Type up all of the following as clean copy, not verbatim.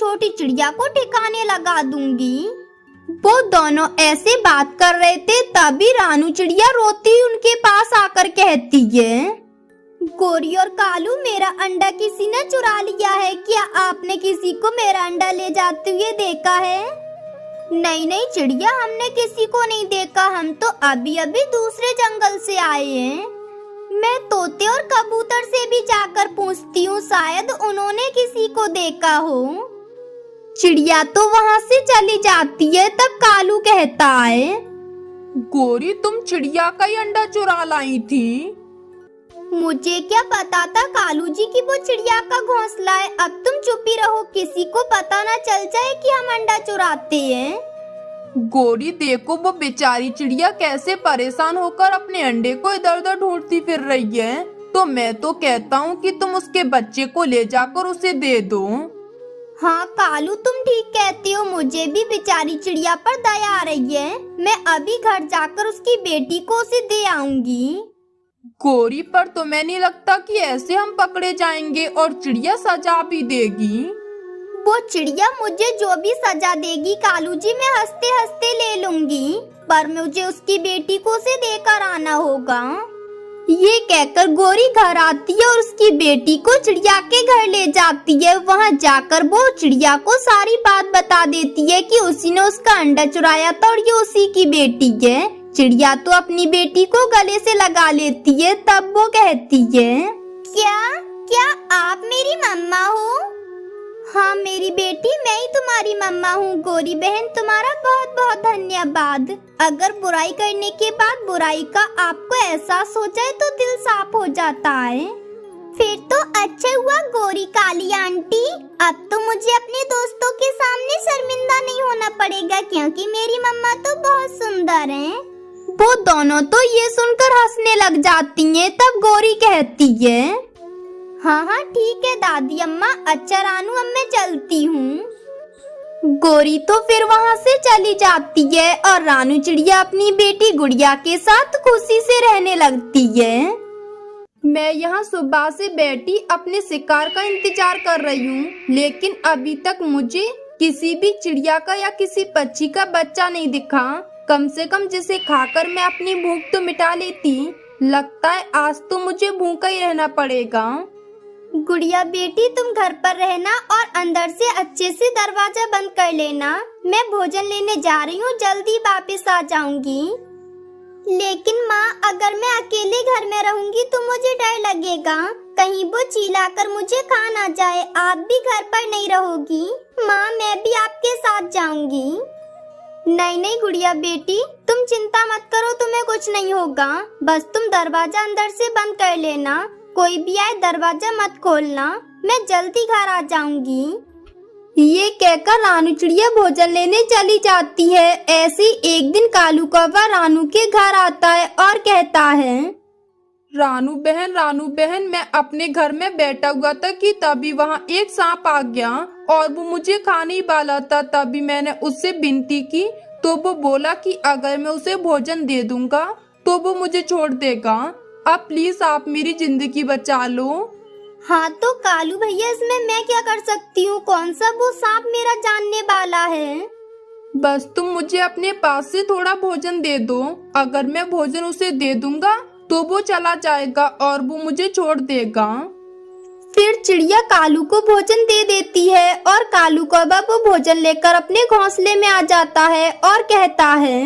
छोटी चिड़िया को ठिकाने लगा दूंगी। वो दोनों ऐसे बात कर रहे थे, तभी रानू चिड़िया रोती उनके पास आकर कहती है, गोरी और कालू, मेरा अंडा किसी ने चुरा लिया है। क्या आपने किसी को मेरा अंडा ले जाते हुए देखा है? नहीं नहीं चिड़िया, हमने किसी को नहीं देखा। हम तो अभी अभी दूसरे जंगल से आए हैं। मैं तोते और कबूतर से भी जाकर पूछती हूँ, शायद उन्होंने किसी को देखा हो। चिड़िया तो वहाँ से चली जाती है। तब कालू कहता है, गोरी, तुम चिड़िया का ही अंडा चुरा लाई थी। मुझे क्या पता था कालू जी की वो चिड़िया का घोंसला है। अब तुम चुप ही रहो, किसी को पता ना चल जाए कि हम अंडा चुराते हैं। गोरी देखो, वो बेचारी चिड़िया कैसे परेशान होकर अपने अंडे को इधर उधर ढूंढती फिर रही है। तो मैं तो कहता हूँ कि तुम उसके बच्चे को ले जाकर उसे दे दो। हाँ कालू, तुम ठीक कहती हो। मुझे भी बेचारी चिड़िया पर दया आ रही है। मैं अभी घर जाकर उसकी बेटी को उसे दे आऊंगी। गोरी, पर तुम्हें नहीं लगता कि ऐसे हम पकड़े जाएंगे और चिड़िया सजा भी देगी? वो चिड़िया मुझे जो भी सजा देगी कालू जी, मैं हंसते हंसते ले लूंगी, पर मुझे उसकी बेटी को उसे देकर आना होगा। ये कहकर गोरी घर आती है और उसकी बेटी को चिड़िया के घर ले जाती है। वहाँ जाकर वो चिड़िया को सारी बात बता देती है कि उसी ने उसका अंडा चुराया था और ये उसी की बेटी है। चिड़िया तो अपनी बेटी को गले से लगा लेती है। तब वो कहती है, क्या आप मेरी मम्मा हो? हाँ मेरी बेटी, मैं ही तुम्हारी मम्मा हूँ। गोरी बहन, तुम्हारा बहुत बहुत धन्यवाद। अगर बुराई करने के बाद बुराई का आपको एहसास हो जाए तो दिल साफ हो जाता है। फिर तो अच्छा हुआ गोरी काली आंटी। अब तो मुझे अपने दोस्तों के सामने शर्मिंदा नहीं होना पड़ेगा, क्योंकि मेरी मम्मा तो बहुत सुंदर हैं। वो दोनों तो ये सुनकर हंसने लग जाती हैं। तब गोरी कहती है, हाँ ठीक है दादी अम्मा। अच्छा रानू, अब मैं चलती हूँ। गोरी तो फिर वहाँ से चली जाती है और रानू चिड़िया अपनी बेटी गुड़िया के साथ खुशी से रहने लगती है। मैं यहाँ सुबह से बैठी अपने शिकार का इंतजार कर रही हूँ, लेकिन अभी तक मुझे किसी भी चिड़िया का या किसी पक्षी का बच्चा नहीं दिखा। कम से कम जिसे खाकर मैं अपनी भूख तो मिटा लेती। लगता है आज तो मुझे भूखा ही रहना पड़ेगा। गुड़िया बेटी, तुम घर पर रहना और अंदर से अच्छे से दरवाजा बंद कर लेना। मैं भोजन लेने जा रही हूँ, जल्दी वापस आ जाऊंगी। लेकिन माँ, अगर मैं अकेले घर में रहूंगी तो मुझे डर लगेगा, कहीं वो चिल्लाकर मुझे खा ना जाए। आप भी घर पर नहीं रहोगी? माँ, मैं भी आपके साथ जाऊंगी। नहीं नहीं गुड़िया बेटी, तुम चिंता मत करो, तुम्हें कुछ नहीं होगा। बस तुम दरवाजा अंदर से बंद कर लेना। कोई भी आए दरवाजा मत खोलना। मैं जल्दी घर आ जाऊंगी। ये कहकर रानू चिड़िया भोजन लेने चली जाती है। ऐसे एक दिन कालू कौवा रानू के घर आता है और कहता है, रानू बहन, मैं अपने घर में बैठा हुआ था कि तभी वहाँ एक सांप आ गया और वो मुझे खाने ही वाला था। तभी मैंने उससे विनती की तो वो बोला कि अगर मैं उसे भोजन दे दूंगा तो वो मुझे छोड़ देगा। अब प्लीज आप मेरी जिंदगी बचा लो। हाँ तो कालू भैया, इसमें मैं क्या कर सकती हूँ? कौन सा वो सांप मेरा जानने वाला है? बस तुम मुझे अपने पास से थोड़ा भोजन दे दो। अगर मैं भोजन उसे दे दूंगा तो वो चला जाएगा और वो मुझे छोड़ देगा। फिर चिड़िया कालू को भोजन दे देती है और कालू कौवा वो भोजन लेकर अपने घोंसले में आ जाता है और कहता है,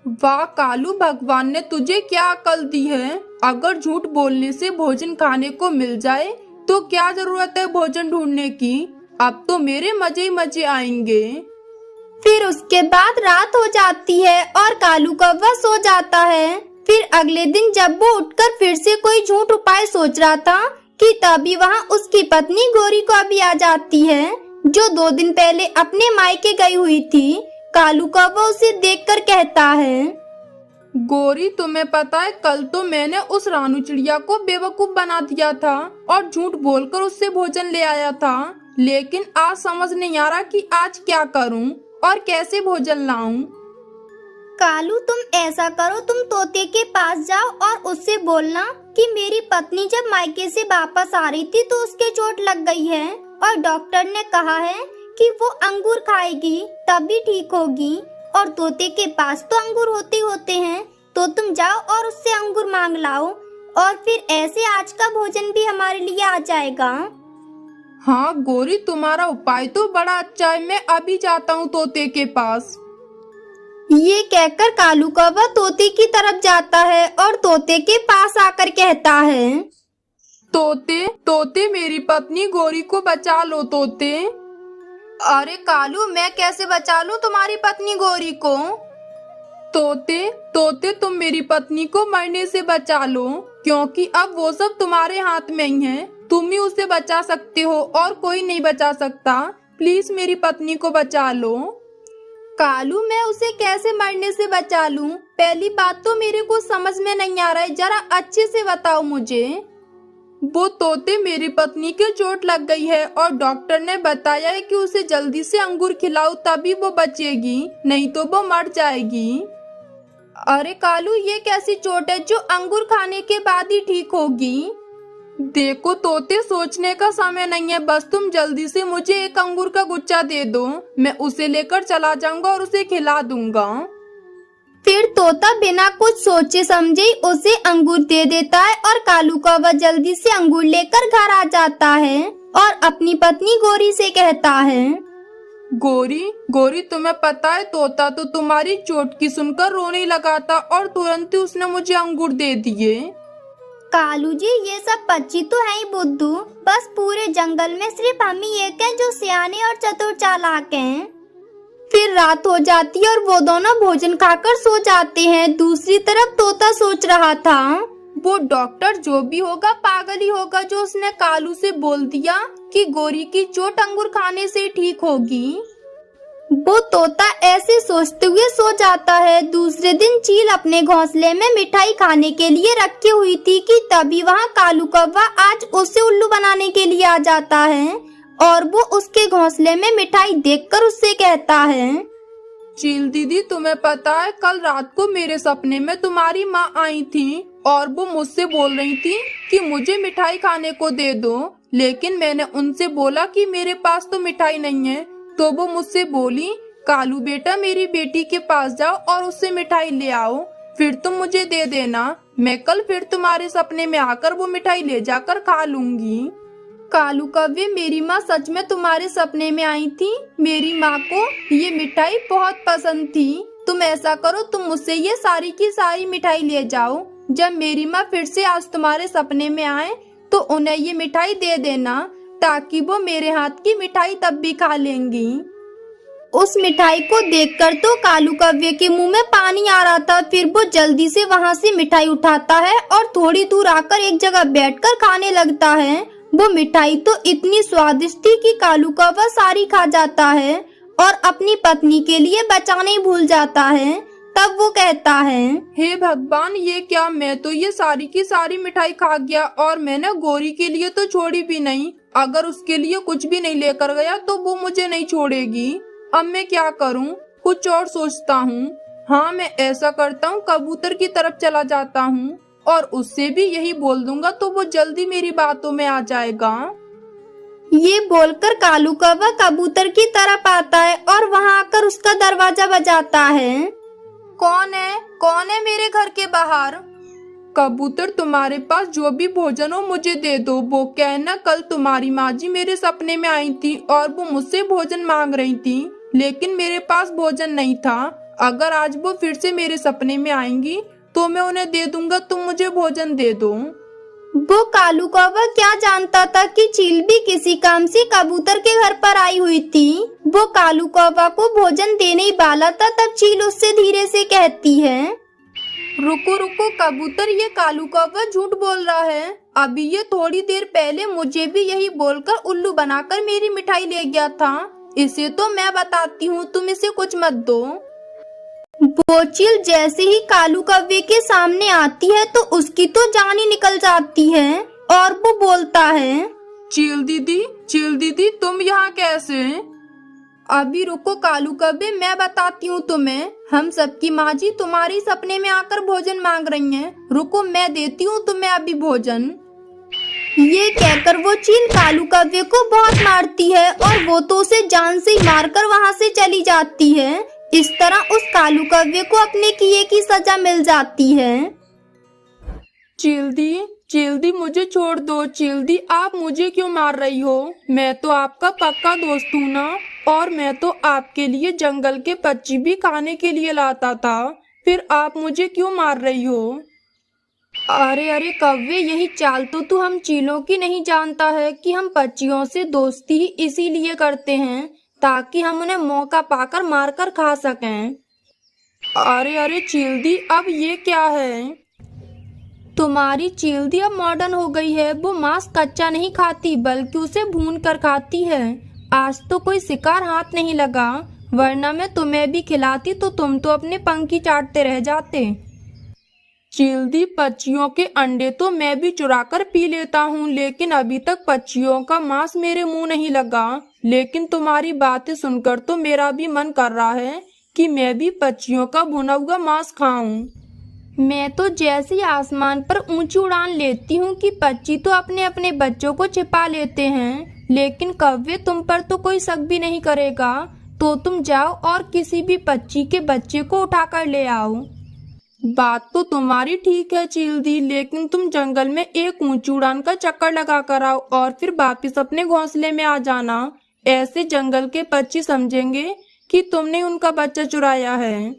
वाह कालू, भगवान ने तुझे क्या अकल दी है। अगर झूठ बोलने से भोजन खाने को मिल जाए तो क्या जरूरत है भोजन ढूंढने की। अब तो मेरे मजे ही मजे आएंगे। फिर उसके बाद रात हो जाती है और कालू कौवा सो जाता है। फिर अगले दिन जब वो उठकर फिर से कोई झूठ उपाय सोच रहा था कि तभी वहाँ उसकी पत्नी गोरी कौवी आ जाती है, जो 2 दिन पहले अपने मायके गई हुई थी। कालू कौवा उसे देखकर कहता है, गोरी, तुम्हें पता है कल तो मैंने उस रानू चिड़िया को बेवकूफ बना दिया था और झूठ बोलकर उससे भोजन ले आया था, लेकिन आज समझ नहीं आ रहा कि आज क्या करूं और कैसे भोजन लाऊं। कालू, तुम ऐसा करो, तुम तोते के पास जाओ और उससे बोलना कि मेरी पत्नी जब मायके से वापस आ रही थी तो उसके चोट लग गई है और डॉक्टर ने कहा है कि वो अंगूर खाएगी तभी ठीक होगी, और तोते के पास तो अंगूर होते हैं, तो तुम जाओ और उससे अंगूर मांग लाओ, और फिर ऐसे आज का भोजन भी हमारे लिए आ जाएगा। हाँ गौरी, तुम्हारा उपाय तो बड़ा अच्छा है, मैं अभी जाता हूँ तोते के पास। ये कहकर कालू कौवा तोते की तरफ जाता है और तोते के पास आकर कहता है, तोते तोते मेरी पत्नी गौरी को बचा लो तोते। अरे कालू, मैं कैसे बचा लूं तुम्हारी पत्नी गौरी को? तोते तोते तुम मेरी पत्नी को मरने से बचा लो, क्योंकि अब वो सब तुम्हारे हाथ में ही है। तुम ही उसे बचा सकते हो और कोई नहीं बचा सकता। प्लीज मेरी पत्नी को बचा लो। कालू, मैं उसे कैसे मरने से बचा लूं? पहली बात तो मेरे को समझ में नहीं आ रहा है, जरा अच्छे से बताओ मुझे। वो तोते मेरी पत्नी के चोट लग गई है और डॉक्टर ने बताया है कि उसे जल्दी से अंगूर खिलाओ तभी वो बचेगी, नहीं तो वो मर जाएगी। अरे कालू, ये कैसी चोट है जो अंगूर खाने के बाद ही ठीक होगी? देखो तोते, सोचने का समय नहीं है, बस तुम जल्दी से मुझे एक अंगूर का गुच्छा दे दो, मैं उसे लेकर चला जाऊंगा और उसे खिला दूंगा। फिर तोता बिना कुछ सोचे समझे उसे अंगूर दे देता है और कालू कौवा जल्दी से अंगूर लेकर घर आ जाता है और अपनी पत्नी गौरी से कहता है, गौरी गौरी, तुम्हें पता है तोता तो तुम्हारी चोट की सुनकर रोने लगा था और तुरंत ही उसने मुझे अंगूर दे दिए। कालू जी, ये सब पक्षी तो है ही बुद्धू, बस पूरे जंगल में सिर्फ हम ही एक हैं जो सियाने और चतुर चालाक हैं। फिर रात हो जाती है और वो दोनों भोजन खाकर सो जाते हैं। दूसरी तरफ तोता सोच रहा था, वो डॉक्टर जो भी होगा पागल ही होगा जो उसने कालू से बोल दिया कि गौरी की चोट अंगूर खाने से ठीक होगी। वो तोता ऐसे सोचते हुए सो जाता है। दूसरे दिन चील अपने घोंसले में मिठाई खाने के लिए रखी हुई थी कि तभी वहाँ कालू कौवा आज उसे उल्लू बनाने के लिए आ जाता है और वो उसके घोंसले में मिठाई देखकर उससे कहता है, चील दीदी, तुम्हें पता है कल रात को मेरे सपने में तुम्हारी माँ आई थी और वो मुझसे बोल रही थी कि मुझे मिठाई खाने को दे दो, लेकिन मैंने उनसे बोला कि मेरे पास तो मिठाई नहीं है, तो वो मुझसे बोली, कालू बेटा मेरी बेटी के पास जाओ और उससे मिठाई ले आओ, फिर तुम मुझे दे देना, मैं कल फिर तुम्हारे सपने में आकर वो मिठाई ले जाकर खा लूंगी। कालू कौवे, मेरी माँ सच में तुम्हारे सपने में आई थी। मेरी माँ को ये मिठाई बहुत पसंद थी। तुम ऐसा करो, तुम मुझसे ये सारी की सारी मिठाई ले जाओ। जब मेरी माँ फिर से आज तुम्हारे सपने में आए तो उन्हें ये मिठाई दे देना, ताकि वो मेरे हाथ की मिठाई तब भी खा लेंगी। उस मिठाई को देखकर तो कालू कौवे के मुंह में पानी आ रहा था। फिर वो जल्दी से वहाँ से मिठाई उठाता है और थोड़ी दूर आकर एक जगह बैठकर खाने लगता है। वो मिठाई तो इतनी स्वादिष्ट थी कि कालू कौवा सारी खा जाता है और अपनी पत्नी के लिए बचाना ही भूल जाता है। तब वो कहता है, हे भगवान, ये क्या, मैं तो ये सारी की सारी मिठाई खा गया और मैंने गौरी के लिए तो छोड़ी भी नहीं। अगर उसके लिए कुछ भी नहीं लेकर गया तो वो मुझे नहीं छोड़ेगी। अब मैं क्या करूं? कुछ और सोचता हूं। हाँ, मैं ऐसा करता हूं, कबूतर की तरफ चला जाता हूं और उससे भी यही बोल दूंगा तो वो जल्दी मेरी बातों में आ जाएगा। ये बोलकर कालू कौवा कबूतर की तरफ आता है और वहाँ आकर उसका दरवाजा बजाता है। कौन है मेरे घर के बाहर? कबूतर, तुम्हारे पास जो भी भोजन हो मुझे दे दो। वो क्या है ना, कल तुम्हारी माँ जी मेरे सपने में आई थी और वो मुझसे भोजन मांग रही थी, लेकिन मेरे पास भोजन नहीं था। अगर आज वो फिर से मेरे सपने में आएंगी तो मैं उन्हें दे दूंगा, तुम मुझे भोजन दे दो। वो कालू कौवा क्या जानता था कि चील भी किसी काम से कबूतर के घर पर आई हुई थी। वो कालू कौवा को भोजन देने ही वाला था, तब चील उससे धीरे से कहती है, रुको रुको कबूतर, ये कालू कौवा झूठ बोल रहा है। अभी ये थोड़ी देर पहले मुझे भी यही बोलकर उल्लू बनाकर मेरी मिठाई ले गया था। इसे तो मैं बताती हूँ, तुम इसे कुछ मत दो। वो चील जैसे ही कालू कौवे के सामने आती है तो उसकी तो जान ही निकल जाती है और वो बोलता है, चील दीदी तुम यहाँ कैसे? अभी रुको कालू कौवे, मैं बताती हूँ तुम्हें। हम सबकी माँ जी तुम्हारी सपने में आकर भोजन मांग रही हैं। रुको, मैं देती हूँ तुम्हें अभी भोजन। ये कहकर वो चील कालू कौवे को बहुत मारती है और वो तो उसे जान से ही मारकर वहाँ से चली जाती है। इस तरह उस कालू कौवे को अपने किए की सजा मिल जाती है। चील दी मुझे छोड़ दो। चील दी, आप मुझे क्यों मार रही हो? मैं तो आपका पक्का दोस्त हूँ ना, और मैं तो आपके लिए जंगल के पक्षी भी खाने के लिए लाता था, फिर आप मुझे क्यों मार रही हो? अरे कौवे, यही चाल तो तू हम चीलों की नहीं जानता है कि हम पक्षियों से दोस्ती ही इसीलिए करते हैं ताकि हम उन्हें मौका पाकर मारकर खा सकें। अरे चील दी, अब ये क्या है? तुम्हारी चील दी अब मॉडर्न हो गई है। वो मांस कच्चा नहीं खाती बल्कि उसे भून कर खाती है। आज तो कोई शिकार हाथ नहीं लगा, वरना मैं तुम्हें भी खिलाती तो तुम तो अपने पंख ही चाटते रह जाते। चील दी, पक्षियों के अंडे तो मैं भी चुरा कर पी लेता हूँ, लेकिन अभी तक पक्षियों का मांस मेरे मुंह नहीं लगा। लेकिन तुम्हारी बातें सुनकर तो मेरा भी मन कर रहा है कि मैं भी पक्षियों का भुना हुआ मांस खाऊं। मैं तो जैसे ही आसमान पर ऊंची उड़ान लेती हूँ कि पक्षी तो अपने अपने बच्चों को छिपा लेते हैं, लेकिन कौवे तुम पर तो कोई शक भी नहीं करेगा, तो तुम जाओ और किसी भी पक्षी के बच्चे को उठाकर ले आओ। बात तो तुम्हारी ठीक है चील दी, लेकिन तुम जंगल में एक ऊंची उड़ान का चक्कर लगा कर आओ और फिर वापिस अपने घोंसले में आ जाना। ऐसे जंगल के पक्षी समझेंगे कि तुमने उनका बच्चा चुराया है।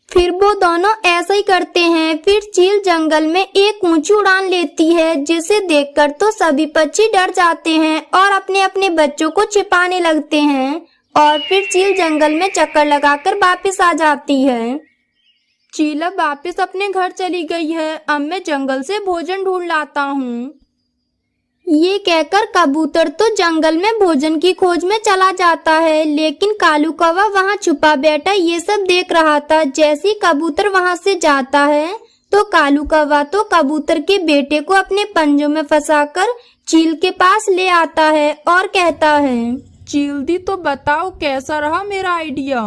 फिर वो दोनों ऐसा ही करते हैं। फिर चील जंगल में एक ऊंची उड़ान लेती है, जिसे देखकर तो सभी पक्षी डर जाते हैं और अपने अपने बच्चों को छिपाने लगते हैं। और फिर चील जंगल में चक्कर लगाकर वापस आ जाती है। चील अब वापस अपने घर चली गई है। अब मैं जंगल से भोजन ढूंढ लाता हूँ। ये कहकर कबूतर तो जंगल में भोजन की खोज में चला जाता है, लेकिन कालू कौवा वहाँ छुपा बैठा ये सब देख रहा था। जैसे ही कबूतर वहाँ से जाता है तो कालू कौवा तो कबूतर के बेटे को अपने पंजों में फंसाकर चील के पास ले आता है और कहता है, चील दी, तो बताओ कैसा रहा मेरा आइडिया?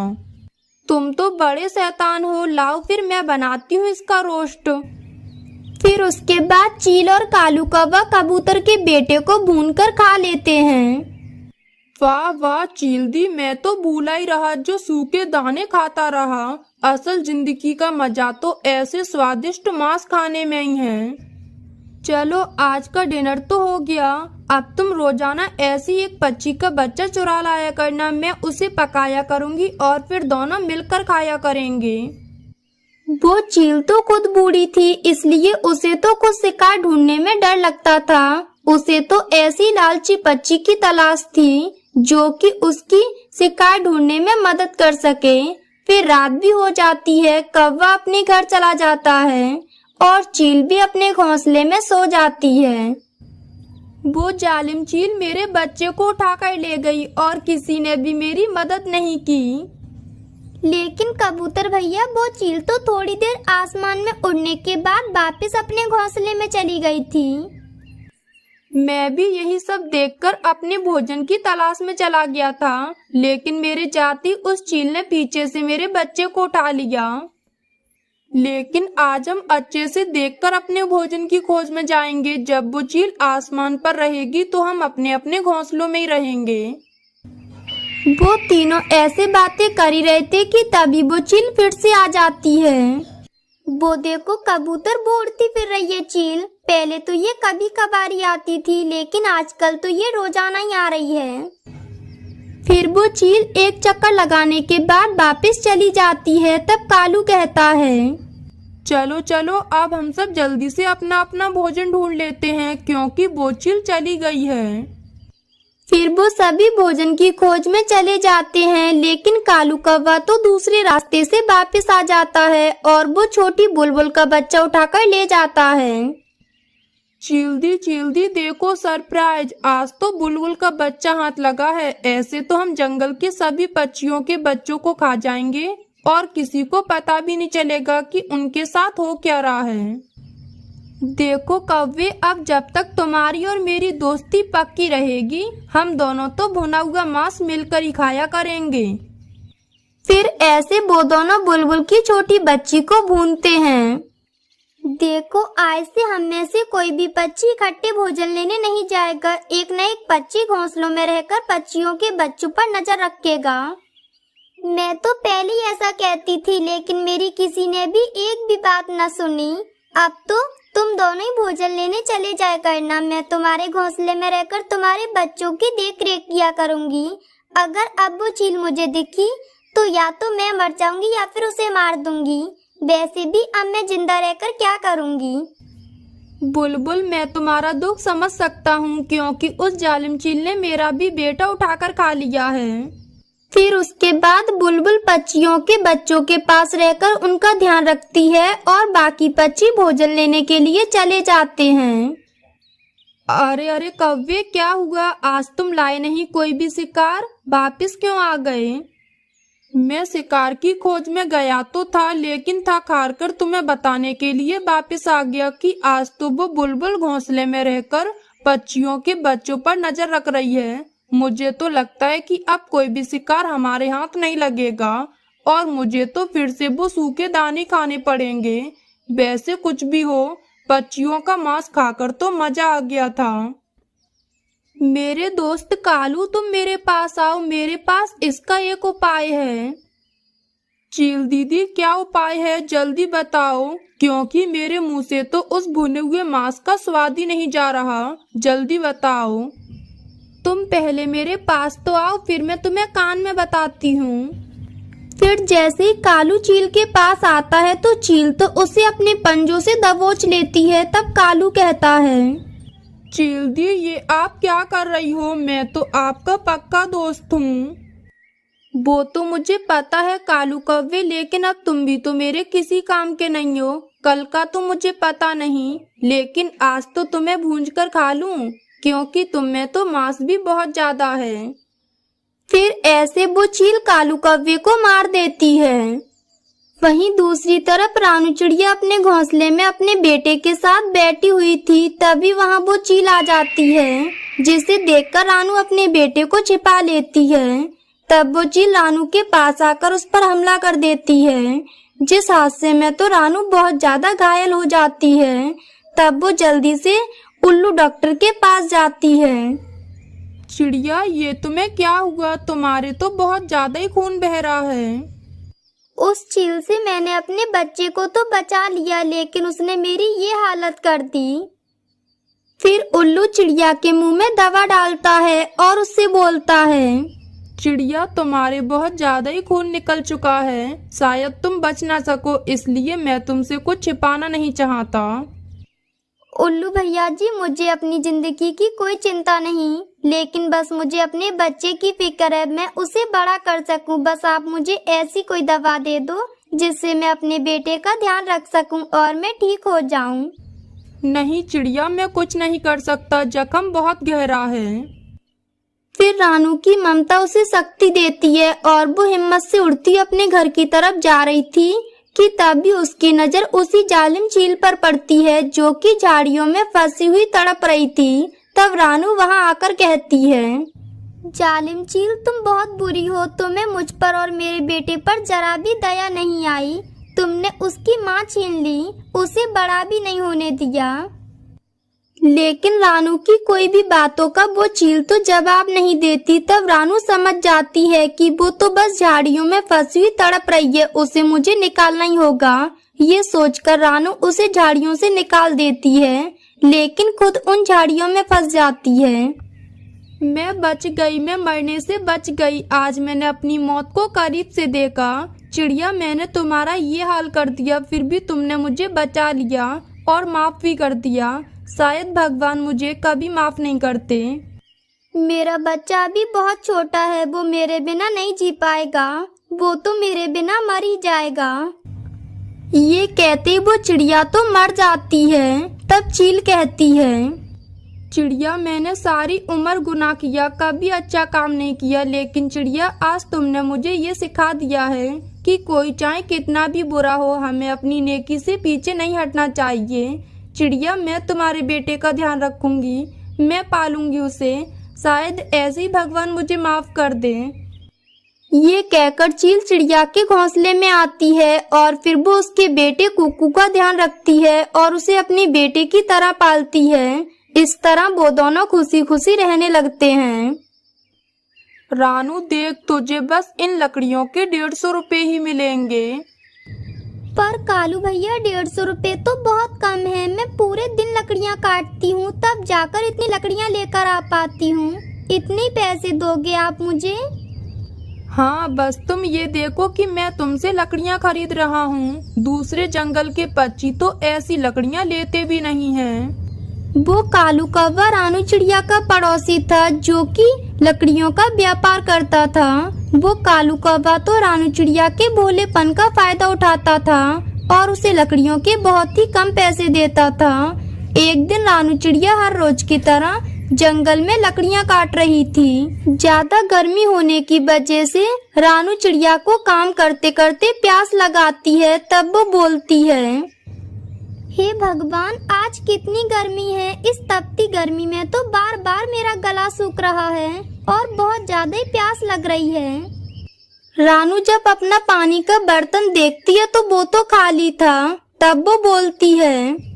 तुम तो बड़े शैतान हो, लाओ फिर मैं बनाती हूँ इसका रोस्ट। फिर उसके बाद चील और कालू कौवा कबूतर के बेटे को भूनकर खा लेते हैं। वाह वाह चील दी, मैं तो भूला ही रहा जो सूखे दाने खाता रहा। असल जिंदगी का मजा तो ऐसे स्वादिष्ट मांस खाने में ही है। चलो आज का डिनर तो हो गया, अब तुम रोजाना ऐसी एक पक्षी का बच्चा चुरा लाया करना, मैं उसे पकाया करूंगी और फिर दोनों मिलकर खाया करेंगे। वो चील तो खुद बूढ़ी थी, इसलिए उसे तो कुछ शिकार ढूंढने में डर लगता था। उसे तो ऐसी लालची पक्षी की तलाश थी जो कि उसकी शिकार ढूंढने में मदद कर सके। फिर रात भी हो जाती है, कौवा अपने घर चला जाता है और चील भी अपने घोंसले में सो जाती है। वो जालिम चील मेरे बच्चे को उठाकर ले गई और किसी ने भी मेरी मदद नहीं की। लेकिन कबूतर भैया, वो चील तो थोड़ी देर आसमान में उड़ने के बाद वापस अपने घोंसले में चली गई थी। मैं भी यही सब देखकर अपने भोजन की तलाश में चला गया था, लेकिन मेरे जाते उस चील ने पीछे से मेरे बच्चे को उठा लिया। लेकिन आज हम अच्छे से देखकर अपने भोजन की खोज में जाएंगे। जब वो चील आसमान पर रहेगी तो हम अपने अपने घोंसलों में ही रहेंगे। वो तीनों ऐसे बातें कर ही रहे थे कि तभी वो चील फिर से आ जाती है। वो देखो कबूतर, वो उड़ती फिर रही है चील। पहले तो ये कभी कभार ही आती थी, लेकिन आजकल तो ये रोजाना ही आ रही है। फिर वो चील एक चक्कर लगाने के बाद वापस चली जाती है। तब कालू कहता है, चलो चलो अब हम सब जल्दी से अपना अपना भोजन ढूंढ लेते हैं, क्योंकि वो चील चली गई है। फिर वो सभी भोजन की खोज में चले जाते हैं, लेकिन कालू कौवा तो दूसरे रास्ते से वापस आ जाता है और वो छोटी बुलबुल का बच्चा उठाकर ले जाता है। चील दी देखो सरप्राइज, आज तो बुलबुल का बच्चा हाथ लगा है। ऐसे तो हम जंगल के सभी पक्षियों के बच्चों को खा जाएंगे और किसी को पता भी नहीं चलेगा कि उनके साथ हो क्या रहा है। देखो कौवे, अब जब तक तुम्हारी और मेरी दोस्ती पक्की रहेगी, हम दोनों तो भुना हुआ मांस मिलकर ही खाया करेंगे। फिर ऐसे वो दोनों बुलबुल की छोटी बच्ची को भूनते हैं। देखो, आज से हम में से कोई भी पक्षी इकट्ठे भोजन लेने नहीं जाएगा। एक न एक पक्षी घोंसलों में रहकर पक्षियों के बच्चों पर नजर रखेगा। मैं तो पहले ही ऐसा कहती थी, लेकिन मेरी किसी ने भी एक भी बात न सुनी। अब तो तुम दोनों ही भोजन लेने चले जाया करना। मैं तुम्हारे घोंसले में रहकर तुम्हारे बच्चों की देख रेख किया करूंगी। अगर अब वो चील मुझे दिखी तो या तो मैं मर जाऊंगी या फिर उसे मार दूंगी। वैसे भी अब मैं जिंदा रहकर क्या करूंगी। बुलबुल, मैं तुम्हारा दुख समझ सकता हूँ, क्योंकि उस जालिम चील ने मेरा भी बेटा उठाकर खा लिया है। फिर उसके बाद बुलबुल पक्षियों के बच्चों के पास रहकर उनका ध्यान रखती है और बाकी पक्षी भोजन लेने के लिए चले जाते हैं। अरे अरे कव्वे, क्या हुआ? आज तुम लाए नहीं कोई भी शिकार? वापिस क्यों आ गए? मैं शिकार की खोज में गया तो था, लेकिन थक हार कर तुम्हें बताने के लिए वापस आ गया कि आज तो वो बुलबुल घोंसले में रहकर पक्षियों के बच्चों पर नजर रख रही है। मुझे तो लगता है कि अब कोई भी शिकार हमारे हाथ नहीं लगेगा और मुझे तो फिर से वो सूखे दाने खाने पड़ेंगे। वैसे कुछ भी हो, पक्षियों का मांस खाकर तो मजा आ गया था। मेरे दोस्त कालू, तुम मेरे पास आओ। मेरे पास इसका एक उपाय है। चील दीदी, क्या उपाय है? जल्दी बताओ, क्योंकि मेरे मुंह से तो उस भुने हुए मांस का स्वाद ही नहीं जा रहा। जल्दी बताओ। तुम पहले मेरे पास तो आओ, फिर मैं तुम्हें कान में बताती हूँ। फिर जैसे ही कालू चील के पास आता है तो चील तो उसे अपने पंजों से दबोच लेती है। तब कालू कहता है, चील दी, ये आप क्या कर रही हो? मैं तो आपका पक्का दोस्त हूँ। वो तो मुझे पता है कालू कव्वे, लेकिन अब तुम भी तो मेरे किसी काम के नहीं हो। कल का तो मुझे पता नहीं, लेकिन आज तो तुम्हें भूंज कर खा लूं, क्योंकि तुम में तो मांस भी बहुत ज्यादा है। फिर ऐसे वो चील कालू कव्वे को मार देती है। वहीं दूसरी तरफ रानू चिड़िया अपने घोंसले में अपने बेटे के साथ बैठी हुई थी। तभी वहां वो चील आ जाती है, जिसे देखकर रानू अपने बेटे को छिपा लेती है। तब वो चील रानू के पास आकर उस पर हमला कर देती है, जिस हादसे में तो रानू बहुत ज्यादा घायल हो जाती है। तब वो जल्दी से उल्लू डॉक्टर के पास जाती है। चिड़िया, ये तुम्हें क्या हुआ? तुम्हारे तो बहुत ज्यादा ही खून बह रहा है। उस चील से मैंने अपने बच्चे को तो बचा लिया, लेकिन उसने मेरी ये हालत कर दी। फिर उल्लू चिड़िया के मुंह में दवा डालता है और उससे बोलता है, चिड़िया, तुम्हारे बहुत ज्यादा ही खून निकल चुका है। शायद तुम बच ना सको, इसलिए मैं तुमसे कुछ छिपाना नहीं चाहता। उल्लू भैया जी, मुझे अपनी जिंदगी की कोई चिंता नहीं, लेकिन बस मुझे अपने बच्चे की फिक्र है। मैं उसे बड़ा कर सकूं। बस आप मुझे ऐसी कोई दवा दे दो जिससे मैं अपने बेटे का ध्यान रख सकूं और मैं ठीक हो जाऊं। नहीं चिड़िया, मैं कुछ नहीं कर सकता, जख्म बहुत गहरा है। फिर रानू की ममता उसे शक्ति देती है और वो हिम्मत से उड़ती अपने घर की तरफ जा रही थी कि तभी उसकी नजर उसी जालिम चील पर पड़ती है, जो कि झाड़ियों में फंसी हुई तड़प रही थी। तब रानू वहां आकर कहती है, जालिम चील, तुम बहुत बुरी हो। तुम्हें मुझ पर और मेरे बेटे पर जरा भी दया नहीं आई। तुमने उसकी माँ छीन ली, उसे बड़ा भी नहीं होने दिया। लेकिन रानू की कोई भी बातों का वो चील तो जवाब नहीं देती। तब रानू समझ जाती है कि वो तो बस झाड़ियों में फंसी हुई तड़प रही है, उसे मुझे निकालना ही होगा। ये सोचकर रानू उसे झाड़ियों से निकाल देती है, लेकिन खुद उन झाड़ियों में फंस जाती है। मैं बच गई, मैं मरने से बच गई। आज मैंने अपनी मौत को करीब से देखा। चिड़िया, मैंने तुम्हारा ये हाल कर दिया, फिर भी तुमने मुझे बचा लिया और माफ भी कर दिया। शायद भगवान मुझे कभी माफ नहीं करते। मेरा बच्चा अभी बहुत छोटा है, वो मेरे बिना नहीं जी पाएगा। वो तो मेरे बिना मर ही जाएगा। ये कहते वो चिड़िया तो मर जाती है। तब चील कहती है, चिड़िया, मैंने सारी उम्र गुनाह किया, कभी अच्छा काम नहीं किया, लेकिन चिड़िया, आज तुमने मुझे ये सिखा दिया है कि कोई चाहे कितना भी बुरा हो, हमें अपनी नेकी से पीछे नहीं हटना चाहिए। चिड़िया, मैं तुम्हारे बेटे का ध्यान रखूंगी, मैं पालूंगी उसे। शायद ऐसे ही भगवान मुझे माफ कर दे। ये कहकर चील चिड़िया के घोंसले में आती है और फिर वो उसके बेटे कुकू का ध्यान रखती है और उसे अपने बेटे की तरह पालती है। इस तरह वो दोनों खुशी खुशी रहने लगते हैं। रानू देख, तुझे बस इन लकड़ियों के 150 रुपए ही मिलेंगे। पर कालू भैया 150 रुपए तो बहुत कम है। मैं पूरे दिन लकड़ियाँ काटती हूँ, तब जाकर इतनी लकड़ियाँ लेकर आ पाती हूँ। इतने पैसे दोगे आप मुझे? हाँ, बस तुम ये देखो कि मैं तुमसे लकड़ियाँ खरीद रहा हूँ। दूसरे जंगल के पक्षी तो ऐसी लकड़ियाँ लेते भी नहीं हैं। वो कालू कौवा रानू चिड़िया का पड़ोसी था जो कि लकड़ियों का व्यापार करता था। वो कालू कौवा तो रानू चिड़िया के भोलेपन का फायदा उठाता था और उसे लकड़ियों के बहुत ही कम पैसे देता था। एक दिन रानू चिड़िया हर रोज की तरह जंगल में लकड़ियां काट रही थी। ज्यादा गर्मी होने की वजह से रानू चिड़िया को काम करते करते प्यास लगाती है। तब वो बोलती है, हे भगवान, आज कितनी गर्मी है। इस तपती गर्मी में तो बार बार मेरा गला सूख रहा है और बहुत ज्यादा ही प्यास लग रही है। रानू जब अपना पानी का बर्तन देखती है तो वो तो खाली था। तब वो बोलती है,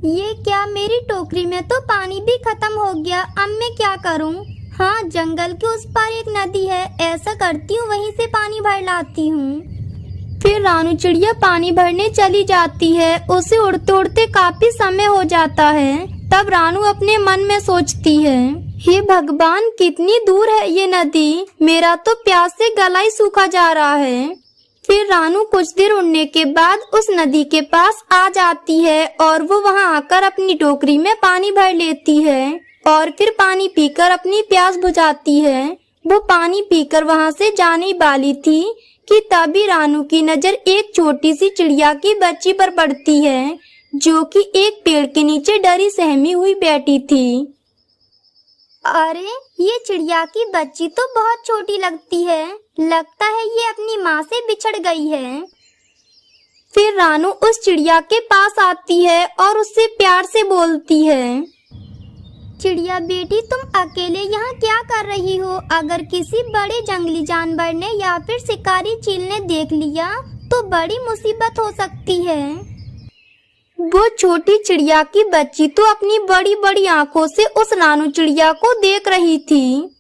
ये क्या, मेरी टोकरी में तो पानी भी खत्म हो गया। अब मैं क्या करूं? हाँ, जंगल के उस पार एक नदी है, ऐसा करती हूँ वहीं से पानी भर लाती हूँ। फिर रानू चिड़िया पानी भरने चली जाती है। उसे उड़ते उड़ते काफी समय हो जाता है। तब रानू अपने मन में सोचती है, हे भगवान, कितनी दूर है ये नदी। मेरा तो प्यास से गला ही सूखा जा रहा है। फिर रानू कुछ देर उड़ने के बाद उस नदी के पास आ जाती है और वो वहां आकर अपनी टोकरी में पानी भर लेती है और फिर पानी पीकर अपनी प्यास बुझाती है। वो पानी पीकर वहां से जाने वाली थी कि तभी रानू की नजर एक छोटी सी चिड़िया की बच्ची पर पड़ती है जो कि एक पेड़ के नीचे डरी सहमी हुई बैठी थी। अरे, ये चिड़िया की बच्ची तो बहुत छोटी लगती है। लगता है ये अपनी माँ से बिछड़ गई है। फिर रानू उस चिड़िया के पास आती है और उससे प्यार से बोलती है, चिड़िया बेटी, तुम अकेले यहाँ क्या कर रही हो? अगर किसी बड़े जंगली जानवर ने या फिर शिकारी चील ने देख लिया तो बड़ी मुसीबत हो सकती है। वो छोटी चिड़िया की बच्ची तो अपनी बड़ी बड़ी आंखों से उस रानू चिड़िया को देख रही थी।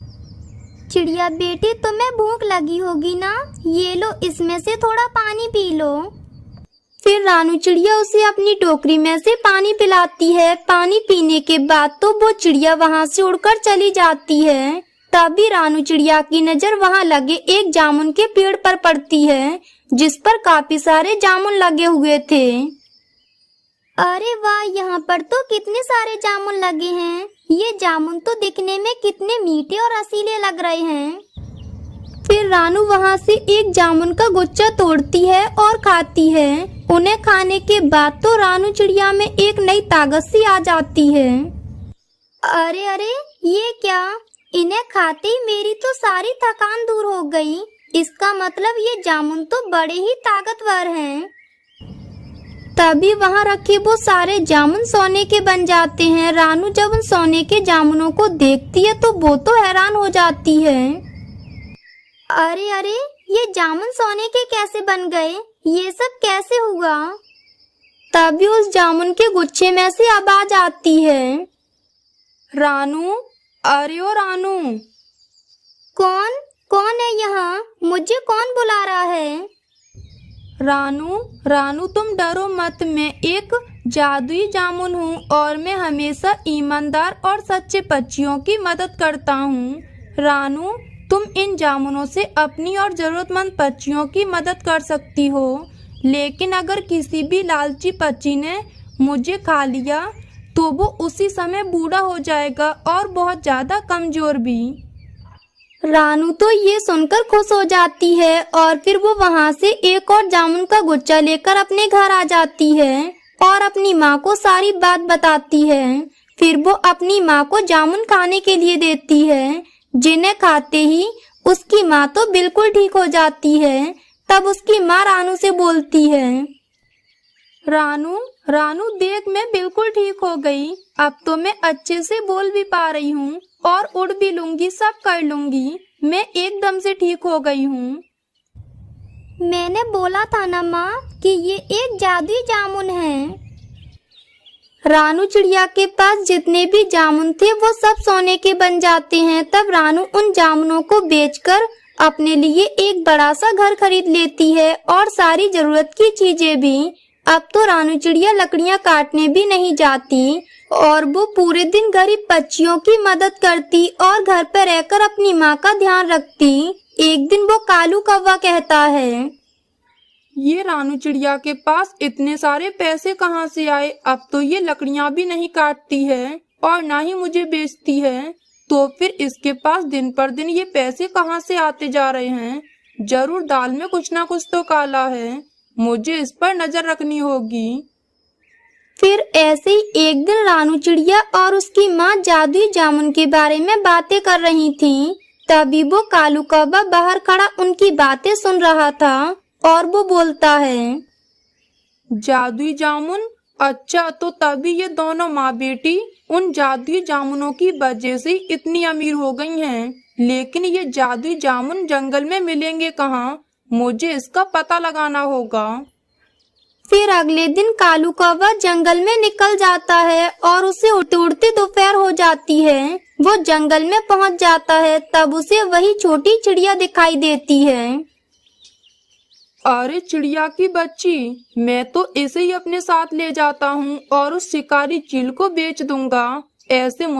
चिड़िया बेटी, तुम्हें भूख लगी होगी ना? ये लो, इसमें से थोड़ा पानी पी लो। फिर रानू चिड़िया उसे अपनी टोकरी में से पानी पिलाती है। पानी पीने के बाद तो वो चिड़िया वहां से उड़कर चली जाती है। तभी रानू चिड़िया की नजर वहां लगे एक जामुन के पेड़ पर पड़ती है जिस पर काफी सारे जामुन लगे हुए थे। अरे वाह, यहाँ पर तो कितने सारे जामुन लगे हैं। ये जामुन तो दिखने में कितने मीठे और रसीले लग रहे हैं। फिर रानू वहाँ से एक जामुन का गुच्छा तोड़ती है और खाती है। उन्हें खाने के बाद तो रानू चिड़िया में एक नई ताकत सी आ जाती है। अरे अरे, ये क्या? इन्हें खाते ही मेरी तो सारी थकान दूर हो गई। इसका मतलब ये जामुन तो बड़े ही ताकतवर हैं। तभी वहाँ रखे वो सारे जामुन सोने के बन जाते हैं। रानू जब उन सोने के जामुनों को देखती है तो वो तो हैरान हो जाती है। अरे अरे, ये जामुन सोने के कैसे बन गए? ये सब कैसे हुआ? तभी उस जामुन के गुच्छे में से आवाज आती है, रानू, अरे ओ रानू। कौन कौन है यहाँ? मुझे कौन बुला रहा है? रानू, रानू, तुम डरो मत। मैं एक जादुई जामुन हूँ और मैं हमेशा ईमानदार और सच्चे पक्षियों की मदद करता हूँ। रानू, तुम इन जामुनों से अपनी और जरूरतमंद पक्षियों की मदद कर सकती हो, लेकिन अगर किसी भी लालची पक्षी ने मुझे खा लिया तो वो उसी समय बूढ़ा हो जाएगा और बहुत ज्यादा कमजोर भी। रानू तो ये सुनकर खुश हो जाती है और फिर वो वहाँ से एक और जामुन का गुच्छा लेकर अपने घर आ जाती है और अपनी माँ को सारी बात बताती है। फिर वो अपनी माँ को जामुन खाने के लिए देती है, जिन्हें खाते ही उसकी माँ तो बिल्कुल ठीक हो जाती है। तब उसकी माँ रानू से बोलती है, रानू, रानू, देख, मैं बिल्कुल ठीक हो गई। अब तो मैं अच्छे से बोल भी पा रही हूँ और उड़ भी लूंगी, सब कर लूंगी। मैं एकदम से ठीक हो गई हूँ। मैंने बोला था ना माँ कि ये एक जादुई जामुन है। रानू चिड़िया के पास जितने भी जामुन थे वो सब सोने के बन जाते हैं। तब रानू उन जामुनों को बेचकर अपने लिए एक बड़ा सा घर खरीद लेती है और सारी जरूरत की चीजें भी। अब तो रानू चिड़िया लकड़ियाँ काटने भी नहीं जाती और वो पूरे दिन गरीब बच्चियों की मदद करती और घर पर रहकर अपनी माँ का ध्यान रखती। एक दिन वो कालू कौवा कहता है, ये रानू चिड़िया के पास इतने सारे पैसे कहाँ से आए? अब तो ये लकड़ियाँ भी नहीं काटती है और ना ही मुझे बेचती है। तो फिर इसके पास दिन पर दिन ये पैसे कहाँ से आते जा रहे हैं? जरूर दाल में कुछ ना कुछ तो काला है। मुझे इस पर नजर रखनी होगी। फिर ऐसे ही एक दिन रानू चिड़िया और उसकी माँ जादुई जामुन के बारे में बातें कर रही थीं। तभी वो कालू कौवा बाहर खड़ा उनकी बातें सुन रहा था और वो बोलता है, जादुई जामुन? अच्छा, तो तभी ये दोनों माँ बेटी उन जादुई जामुनों की वजह से इतनी अमीर हो गई हैं। लेकिन ये जादुई जामुन जंगल में मिलेंगे कहाँ? मुझे इसका पता लगाना होगा। फिर अगले दिन कालू कौवा जंगल में निकल जाता है और उसे उड़ते उड़ते दोपहर हो जाती है। वो जंगल में पहुंच जाता है, तब उसे वही छोटी चिड़िया दिखाई देती है। अरे चिड़िया की बच्ची, मैं तो इसे ही अपने साथ ले जाता हूँ और उस शिकारी चील को बेच दूंगा। ऐसे मुझे